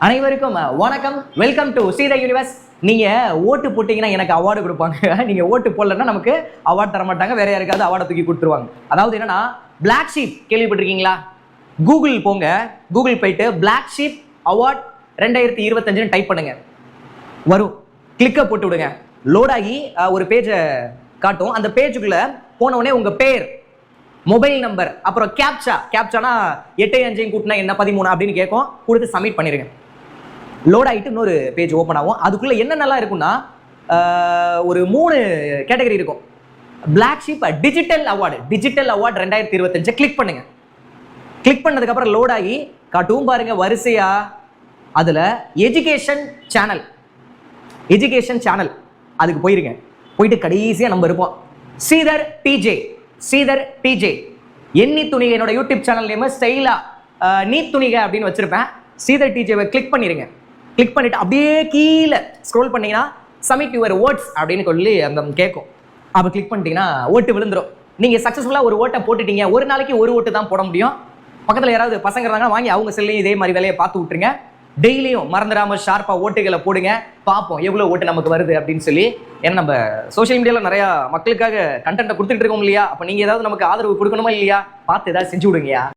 அனைவருக்கும் வணக்கம். Welcome to See the Universe. நீங்க ஓட்டு போட்டீங்கன்னா எனக்கு அவார்டு கொடுப்பாங்க, நீங்க ஓட்டு போடலன்னா நமக்கு அவார்டு தர மாட்டாங்க, வேற யாருக்காவது அவார்டை தூக்கி கொடுத்துருவாங்க. அதாவது என்னன்னா, பிளாக் ஷீப் கேள்விப்பட்டிருக்கீங்களா? கூகுள் போங்க, கூகுள் போயிட்டு பிளாக் ஷீப் அவார்ட் 2025 டைப் பண்ணுங்க, வரும். கிளிக்கை போட்டு விடுங்க, லோட் ஆகி ஒரு பேஜை காட்டும். அந்த பேஜுக்குள்ள போன உடனே உங்க பேர், மொபைல் நம்பர், அப்புறம் கேப்சானா 8 கூட்டினா என்ன 13 அப்படின்னு கேட்கும். கொடுத்து சப்மிட் பண்ணிருங்க. லோட் ஆகிட்டு இன்னொரு பேஜ் ஓப்பன் ஆகும். அதுக்குள்ள என்னென்னலாம் இருக்குன்னா, ஒரு 3 கேட்டகரி இருக்கும். Black Sheep digital award 2025 click பண்ணுங்க. கிளிக் பண்ணதுக்கு அப்புறம் லோட் ஆகி காட்டும் பாருங்க வரிசையா. அதுல எஜுகேஷன் சேனல் அதுக்கு போயிருங்க. போயிட்டு கடைசியா நம்ம இருப்போம் ஸ்ரீதர் டிஜே எண்ணி துணிகை. என்னோட யூடியூப் சேனல் நேம் ஸ்டைலா நீட் துணிகை அப்படின்னு வச்சிருப்பேன். ஸ்ரீதர் டிஜேவை கிளிக் பண்ணிருங்க. கிளிக் பண்ணிட்டு அப்படியே கீழே ஸ்க்ரோல் பண்ணீங்கன்னா சப்மிட் யுவர் ஓட்ஸ் அப்படின்னு சொல்லி அந்த கேட்கும். அப்போ கிளிக் பண்ணிட்டீங்கன்னா ஓட்டு விழுந்துடும். நீங்க சக்சஸ்ஃபுல்லா ஒரு ஓட்டை போட்டுட்டீங்க. ஒரு நாளைக்கு ஒரு ஓட்டு தான் போட முடியும். பக்கத்தில் யாராவது பசங்க இருந்தாங்கன்னா வாங்கி அவங்க செல்லையும் இதே மாதிரி வேலையை பார்த்து விட்டுருங்க. டெய்லியும் மறந்துடாம ஷார்ப்பா ஓட்டுகளை போடுங்க. பார்ப்போம் எவ்வளவு ஓட்டு நமக்கு வருது அப்படின்னு சொல்லி. ஏன்னா நம்ம சோஷியல் மீடியாவில் நிறைய மக்களுக்காக கண்டென்ட்டை கொடுத்துட்டு இருக்கோம் இல்லையா? அப்போ நீங்க ஏதாவது நமக்கு ஆதரவு கொடுக்கணுமா இல்லையா? பார்த்து ஏதாவது செஞ்சு விடுங்கயா.